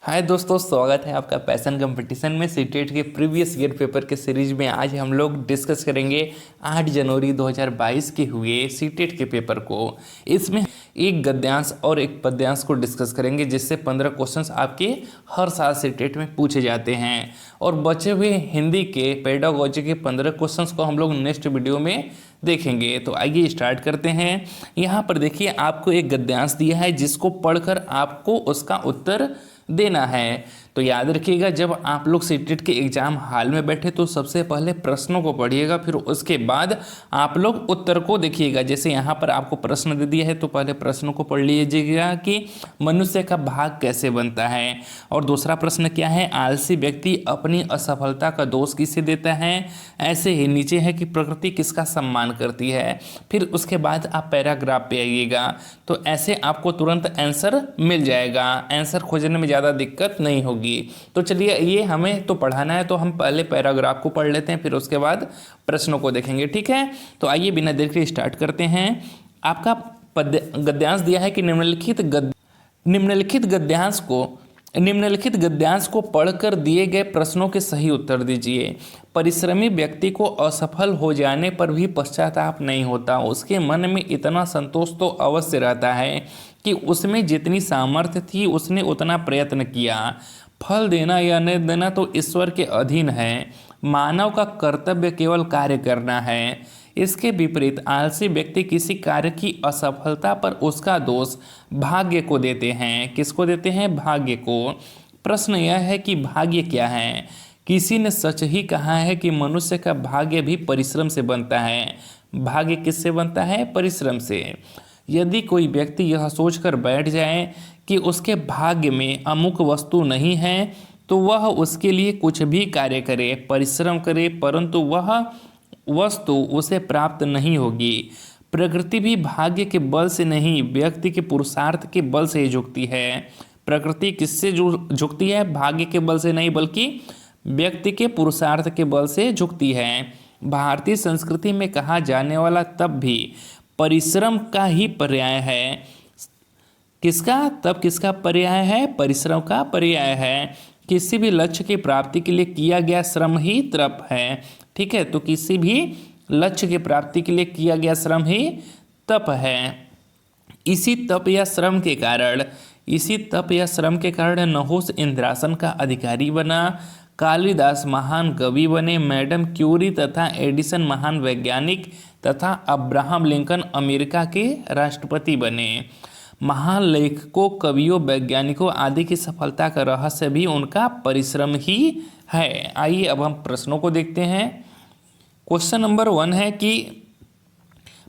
हाय दोस्तों, स्वागत है आपका पैशन कंपटीशन में सीटेट के प्रीवियस ईयर पेपर के सीरीज में। आज हम लोग डिस्कस करेंगे 8 जनवरी 2022 के हुए सीटेट के पेपर को। इसमें एक गद्यांश और एक पद्यांश को डिस्कस करेंगे, जिससे 15 क्वेश्चंस आपके हर साल सीटेट में पूछे जाते हैं। और बचे हुए हिंदी के पेडागोजी के 15 क्वेश्चंस को हम लोग नेक्स्ट वीडियो में देखेंगे। तो आइए स्टार्ट करते हैं। यहाँ पर देखिए, आपको एक गद्यांश दिया है जिसको पढ़कर आपको उसका उत्तर देना है। तो याद रखिएगा, जब आप लोग सीटेट के एग्जाम हॉल में बैठे तो सबसे पहले प्रश्नों को पढ़िएगा, फिर उसके बाद आप लोग उत्तर को देखिएगा। जैसे यहाँ पर आपको प्रश्न दे दिया है तो पहले प्रश्नों को पढ़ लीजिएगा कि मनुष्य का भाग कैसे बनता है। और दूसरा प्रश्न क्या है, आलसी व्यक्ति अपनी असफलता का दोष किसे देता है। ऐसे ही नीचे है कि प्रकृति किसका सम्मान करती है। फिर उसके बाद आप पैराग्राफ पे आइएगा, तो ऐसे आपको तुरंत आंसर मिल जाएगा। आंसर खोजने में ज़्यादा दिक्कत नहीं होगी। तो चलिए, ये हमें तो पढ़ाना है तो हम पहले पैराग्राफ को पढ़ लेते हैं, फिर उसके बाद प्रश्नों को देखेंगे। ठीक है, तो आइए बिना देर के स्टार्ट करते हैं। आपका गद्यांश दिया है कि निम्नलिखित गद्यांश को पढ़कर दिए गए प्रश्नों के सही उत्तर दीजिए। परिश्रमी व्यक्ति को असफल हो जाने पर भी पश्चाताप नहीं होता। उसके मन में इतना संतोष तो अवश्य रहता है कि उसमें जितनी सामर्थ्य थी उसने उतना प्रयत्न किया। फल देना या न देना तो ईश्वर के अधीन है। मानव का कर्तव्य केवल कार्य करना है। इसके विपरीत आलसी व्यक्ति किसी कार्य की असफलता पर उसका दोष भाग्य को देते हैं। किसको देते हैं? भाग्य को। प्रश्न यह है कि भाग्य क्या है? किसी ने सच ही कहा है कि मनुष्य का भाग्य भी परिश्रम से बनता है। भाग्य किससे बनता है? परिश्रम से। यदि कोई व्यक्ति यह सोचकर बैठ जाए कि उसके भाग्य में अमुक वस्तु नहीं है, तो वह उसके लिए कुछ भी कार्य करे, परिश्रम करे, परंतु वह वस्तु उसे प्राप्त नहीं होगी। प्रकृति भी भाग्य के बल से नहीं, व्यक्ति के पुरुषार्थ के बल से ही झुकती है। प्रकृति किससे झुकती है? भाग्य के बल से नहीं, बल्कि व्यक्ति के पुरुषार्थ के बल से झुकती है। भारतीय संस्कृति में कहा जाने वाला तब भी परिश्रम का ही पर्याय है। किसका? तब किसका पर्याय है? परिश्रम का पर्याय है। किसी भी लक्ष्य की प्राप्ति के लिए किया गया श्रम ही तप है। ठीक है, तो किसी भी लक्ष्य की प्राप्ति के लिए किया गया श्रम ही तप है। इसी तप या श्रम के कारण नहुस इंद्रासन का अधिकारी बना, कालिदास महान कवि बने, मैडम क्यूरी तथा एडिसन महान वैज्ञानिक तथा अब्राहम लिंकन अमेरिका के राष्ट्रपति बने। महान लेखकों, कवियों, वैज्ञानिकों आदि की सफलता का रहस्य भी उनका परिश्रम ही है। आइए अब हम प्रश्नों को देखते हैं। क्वेश्चन नंबर 1 है कि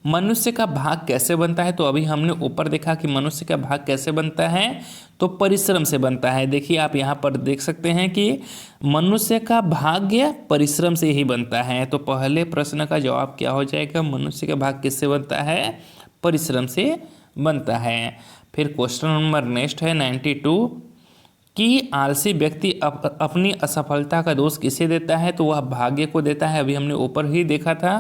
मनुष्य का भाग कैसे बनता है। तो अभी हमने ऊपर देखा कि मनुष्य का भाग कैसे बनता है, तो परिश्रम से बनता है। देखिए, आप यहाँ पर देख सकते हैं कि मनुष्य का भाग्य परिश्रम से ही बनता है। तो पहले प्रश्न का जवाब क्या हो जाएगा? मनुष्य का भाग किससे बनता है? परिश्रम से बनता है। फिर क्वेश्चन नंबर नेक्स्ट है 92 कि आलसी व्यक्ति अपनी असफलता का दोष किसे देता है। तो वह भाग्य को देता है। अभी हमने ऊपर ही देखा था,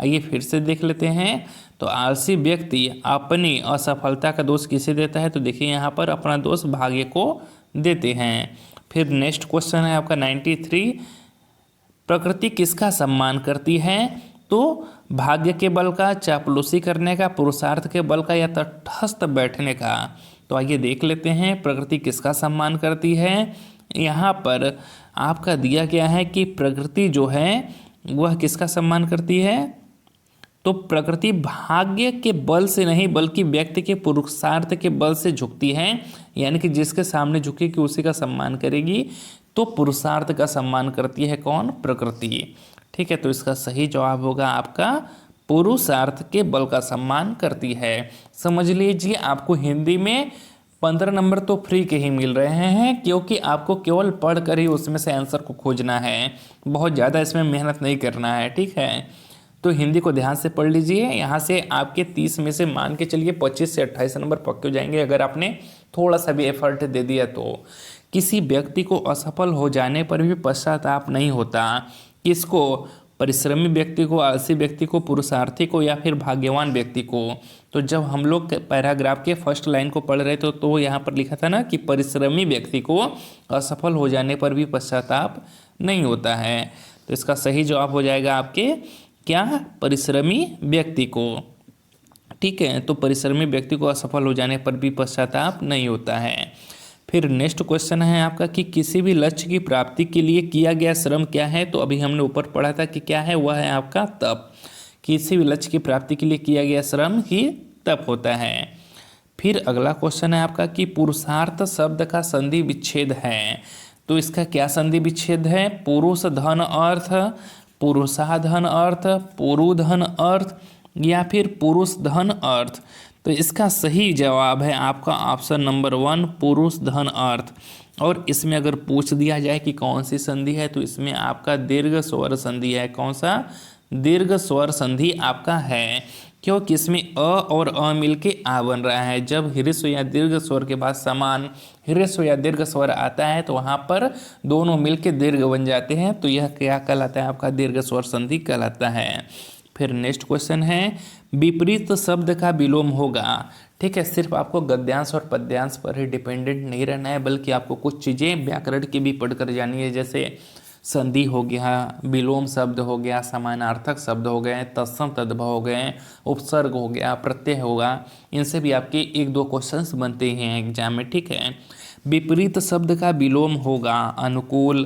आइए फिर से देख लेते हैं। तो आलसी व्यक्ति अपनी असफलता का दोष किसे देता है? तो देखिए, यहाँ पर अपना दोष भाग्य को देते हैं। फिर नेक्स्ट क्वेश्चन है आपका 93, प्रकृति किसका सम्मान करती है। तो भाग्य के बल का, चापलूसी करने का, पुरुषार्थ के बल का, या तटस्थ बैठने का। तो आइए देख लेते हैं प्रकृति किसका सम्मान करती है। यहाँ पर आपका दिया गया है कि प्रकृति जो है वह किसका सम्मान करती है। तो प्रकृति भाग्य के बल से नहीं, बल्कि व्यक्ति के पुरुषार्थ के बल से झुकती है। यानी कि जिसके सामने झुकेगी उसी का सम्मान करेगी। तो पुरुषार्थ का सम्मान करती है कौन? प्रकृति। ठीक है, तो इसका सही जवाब होगा आपका पुरुषार्थ के बल का सम्मान करती है। समझ लीजिए, आपको हिंदी में 15 नंबर तो फ्री के ही मिल रहे हैं, क्योंकि आपको केवल पढ़कर ही उसमें से आंसर को खोजना है। बहुत ज़्यादा इसमें मेहनत नहीं करना है। ठीक है, तो हिंदी को ध्यान से पढ़ लीजिए। यहाँ से आपके 30 में से मान के चलिए 25 से 28 नंबर पक्के हो जाएंगे, अगर आपने थोड़ा सा भी एफर्ट दे दिया तो। किसी व्यक्ति को असफल हो जाने पर भी पश्चाताप नहीं होता। किसको? परिश्रमी व्यक्ति को, आलसी व्यक्ति को, पुरुषार्थी को या फिर भाग्यवान व्यक्ति को। तो जब हम लोग पैराग्राफ के फर्स्ट लाइन को पढ़ रहे थे तो यहाँ पर लिखा था ना कि परिश्रमी व्यक्ति को असफल हो जाने पर भी पश्चाताप नहीं होता है। तो इसका सही जवाब हो जाएगा आपके क्या, परिश्रमी व्यक्ति को। ठीक है, तो परिश्रमी व्यक्ति को असफल हो जाने पर भी पश्चाताप नहीं होता है। फिर नेक्स्ट क्वेश्चन है आपका कि किसी भी लक्ष्य की प्राप्ति के लिए किया गया श्रम क्या है। तो अभी हमने ऊपर पढ़ा था कि क्या है, वह है आपका तप। किसी भी लक्ष्य की प्राप्ति के लिए किया गया श्रम ही तप होता है। फिर अगला क्वेश्चन है आपका कि पुरुषार्थ शब्द का संधि विच्छेद है। तो इसका क्या संधि विच्छेद है, पुरुष धन अर्थ, पुरुषाधन अर्थ, पुरुधन अर्थ या फिर पुरुष धन अर्थ। तो इसका सही जवाब है आपका ऑप्शन नंबर 1 पुरुष धन अर्थ। और इसमें अगर पूछ दिया जाए कि कौन सी संधि है तो इसमें आपका दीर्घ स्वर संधि है। कौन सा, दीर्घ स्वर संधि आपका है, क्योंकि इसमें अ और अ मिलके आ बन रहा है। जब ह्रस्व या दीर्घ स्वर के बाद समान ह्रस्व या दीर्घ स्वर आता है तो वहाँ पर दोनों मिलके दीर्घ बन जाते हैं। तो यह क्या कहलाता है, आपका दीर्घ स्वर संधि कहलाता है। फिर नेक्स्ट क्वेश्चन है विपरीत शब्द का विलोम होगा। ठीक है, सिर्फ आपको गद्यांश और पद्यांश पर ही डिपेंडेंट नहीं रहना है, बल्कि आपको कुछ चीज़ें व्याकरण की भी पढ़कर जानी है। जैसे संधि हो गया, विलोम शब्द हो गया, समानार्थक शब्द हो गए, तत्सम तद्भव हो गए, उपसर्ग हो गया, प्रत्यय होगा। इनसे भी आपके 1-2 क्वेश्चंस बनते हैं एग्जाम में। ठीक है, विपरीत शब्द का विलोम होगा अनुकूल,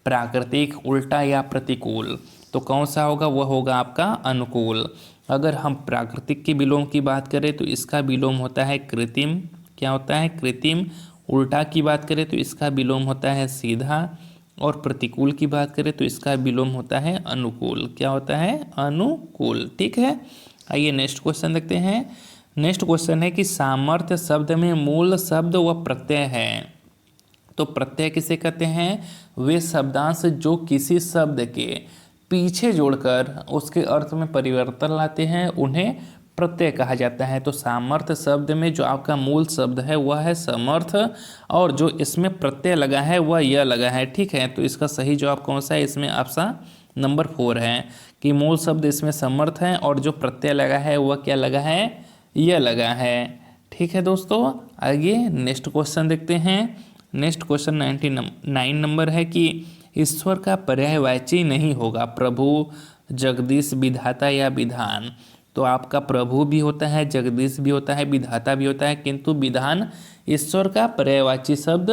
प्राकृतिक, उल्टा या प्रतिकूल। तो कौन सा होगा, वह होगा आपका अनुकूल। अगर हम प्राकृतिक के विलोम की बात करें तो इसका विलोम होता है कृत्रिम। क्या होता है, कृत्रिम। उल्टा की बात करें तो इसका विलोम होता है सीधा। और प्रतिकूल की बात करें तो इसका विलोम होता है अनुकूल। क्या होता है, अनुकूल। ठीक है, आइए नेक्स्ट क्वेश्चन देखते हैं। नेक्स्ट क्वेश्चन है कि सामर्थ्य शब्द में मूल शब्द व प्रत्यय है। तो प्रत्यय किसे कहते हैं, वे शब्दांश जो किसी शब्द के पीछे जोड़कर उसके अर्थ में परिवर्तन लाते हैं उन्हें प्रत्यय कहा जाता है। तो सामर्थ्य शब्द में जो आपका मूल शब्द है वह है समर्थ, और जो इसमें प्रत्यय लगा है वह यह लगा है। ठीक है, तो इसका सही जवाब कौन सा है, इसमें ऑप्शन नंबर 4 है कि मूल शब्द इसमें समर्थ है और जो प्रत्यय लगा है वह क्या लगा है, यह लगा है। ठीक है दोस्तों, आइए नेक्स्ट क्वेश्चन देखते हैं। नेक्स्ट क्वेश्चन 99 नंबर है कि ईश्वर का पर्यायवाची नहीं होगा प्रभु, जगदीश, विधाता या विधान। तो आपका प्रभु भी होता है, जगदीश भी होता है, विधाता भी होता है, किंतु विधान ईश्वर का पर्यायवाची शब्द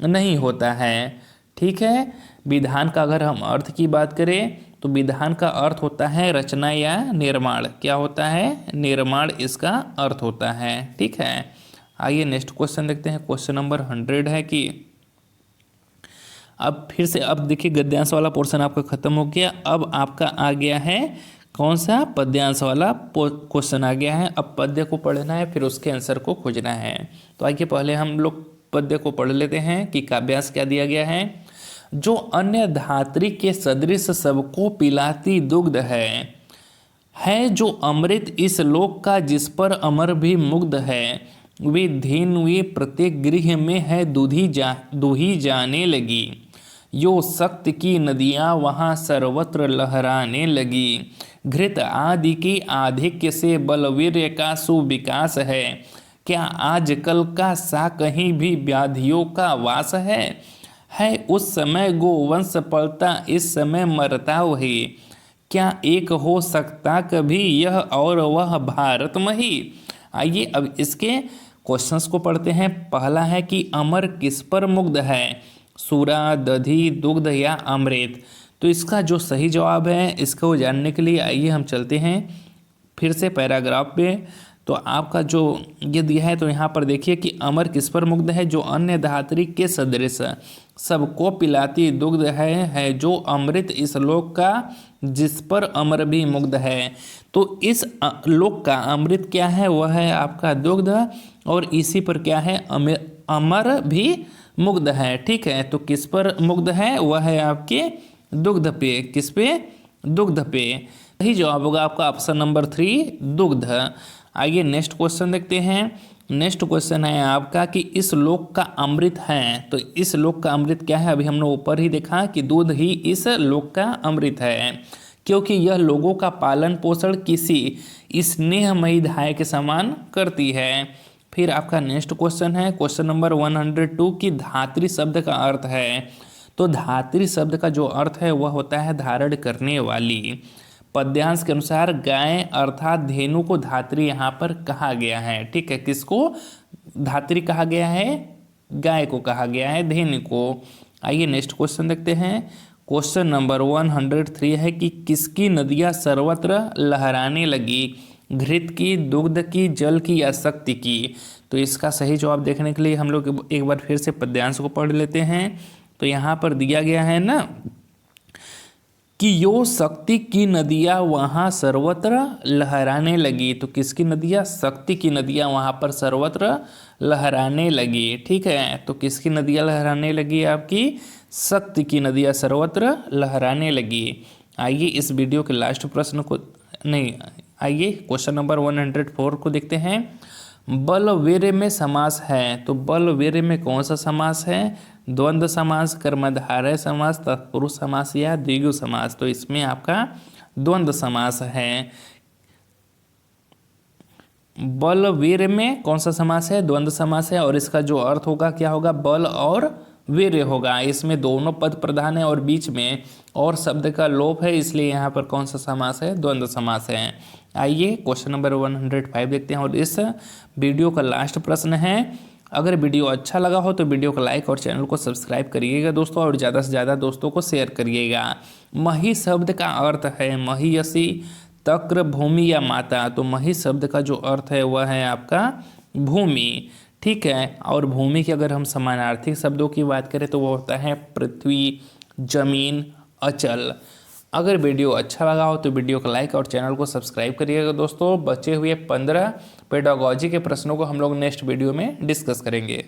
नहीं होता है। ठीक है, विधान का अगर हम अर्थ की बात करें तो विधान का अर्थ होता है रचना या निर्माण। क्या होता है, निर्माण इसका अर्थ होता है। ठीक है, आइए नेक्स्ट क्वेश्चन देखते हैं। क्वेश्चन नंबर 100 है कि अब फिर से, अब देखिए गद्यांश वाला पोर्शन आपका खत्म हो गया। अब आपका आ गया है कौन सा, पद्यांश वाला क्वेश्चन आ गया है। अब पद्य को पढ़ना है, फिर उसके आंसर को खोजना है। तो आइए पहले हम लोग पद्य को पढ़ लेते हैं कि काव्यांश क्या दिया गया है। जो अन्य धात्री के सदृश सबको पिलाती दुग्ध है जो अमृत इस लोक का, जिस पर अमर भी मुग्ध है। वे धीन वे प्रत्येक गृह में है दूही जाने लगी। यो शक्ति की नदियाँ वहाँ सर्वत्र लहराने लगी। घृत आदि के आधिक्य से बलवीर्य का सुविकास है। क्या आजकल का सा कहीं भी व्याधियों का वास है उस समय गोवंश पलता, इस समय मरता वही। क्या एक हो सकता कभी यह और वह भारतमही। आइए अब इसके क्वेश्चंस को पढ़ते हैं। पहला है कि अमर किस पर मुग्ध है, सूरा, दधि, दुग्ध या अमृत। तो इसका जो सही जवाब है इसको जानने के लिए आइए हम चलते हैं फिर से पैराग्राफ पे। तो आपका जो ये दिया है तो यहाँ पर देखिए कि अमर किस पर मुग्ध है, जो अन्य धात्री के सदृश सबको पिलाती दुग्ध है जो अमृत इस लोक का, जिस पर अमर भी मुग्ध है। तो इस लोक का अमृत क्या है, वह है आपका दुग्ध, और इसी पर क्या है, अमर भी मुग्ध है। ठीक है, तो किस पर मुग्ध है, वह है आपके दुग्ध पे। किस पे, दुग्ध पे। सही जवाब होगा आपका ऑप्शन नंबर 3 दुग्ध। आइए नेक्स्ट क्वेश्चन देखते हैं। नेक्स्ट क्वेश्चन है आपका कि इस लोक का अमृत है। तो इस लोक का अमृत क्या है, अभी हमने ऊपर ही देखा कि दूध ही इस लोक का अमृत है। क्योंकि यह लोगों का पालन पोषण किसी स्नेहमयी धाय के समान करती है। फिर आपका नेक्स्ट क्वेश्चन है क्वेश्चन नंबर 102 की धात्री शब्द का अर्थ है। तो धात्री शब्द का जो अर्थ है वह होता है धारण करने वाली। पद्यांश के अनुसार गाय अर्थात धेनु को धात्री यहाँ पर कहा गया है। ठीक है, किसको धात्री कहा गया है? गाय को कहा गया है, धेनु को। आइए नेक्स्ट क्वेश्चन देखते हैं। क्वेश्चन नंबर 103 है कि किसकी नदियाँ सर्वत्र लहराने लगी? घृत की, दुग्ध की, जल की या शक्ति की? तो इसका सही जवाब देखने के लिए हम लोग एक बार फिर से पद्यांश को पढ़ लेते हैं। तो यहाँ पर दिया गया है ना कि यो शक्ति की नदियाँ वहाँ सर्वत्र लहराने लगी। तो किसकी नदियाँ? शक्ति की नदियाँ वहाँ पर सर्वत्र लहराने लगी। ठीक है, तो किसकी नदियाँ लहराने लगी? आपकी शक्ति की नदियाँ सर्वत्र लहराने लगी। आइए इस वीडियो के लास्ट प्रश्न को आइए क्वेश्चन नंबर 104 को देखते हैं। बल वीर्य में समास है। तो बल वीर्य में कौन सा समास है? द्वंद्व समास, कर्मधारय समास, तत्पुरुष समास या द्विगु समास? तो इसमें आपका द्वंद्व समास है। बल वीर्य में कौन सा समास है? द्वंद्व समास है। और इसका जो अर्थ होगा क्या होगा? बल और वीर्य होगा। इसमें दोनों पद प्रधान है और बीच में और शब्द का लोप है, इसलिए यहाँ पर कौन सा समास है? द्वंद्व समास है। आइए क्वेश्चन नंबर 105 देखते हैं और इस वीडियो का लास्ट प्रश्न है। अगर वीडियो अच्छा लगा हो तो वीडियो को लाइक और चैनल को सब्सक्राइब करिएगा दोस्तों, और ज़्यादा से ज़्यादा दोस्तों को शेयर करिएगा। मही शब्द का अर्थ है महीयसी, तक्र, भूमि या माता। तो मही शब्द का जो अर्थ है वह है आपका भूमि। ठीक है, और भूमि के अगर हम समानार्थी शब्दों की बात करें तो वो होता है पृथ्वी, जमीन, अचल। अगर वीडियो अच्छा लगा हो तो वीडियो को लाइक और चैनल को सब्सक्राइब करिएगा दोस्तों। बचे हुए 15 पेडागोजी के प्रश्नों को हम लोग नेक्स्ट वीडियो में डिस्कस करेंगे।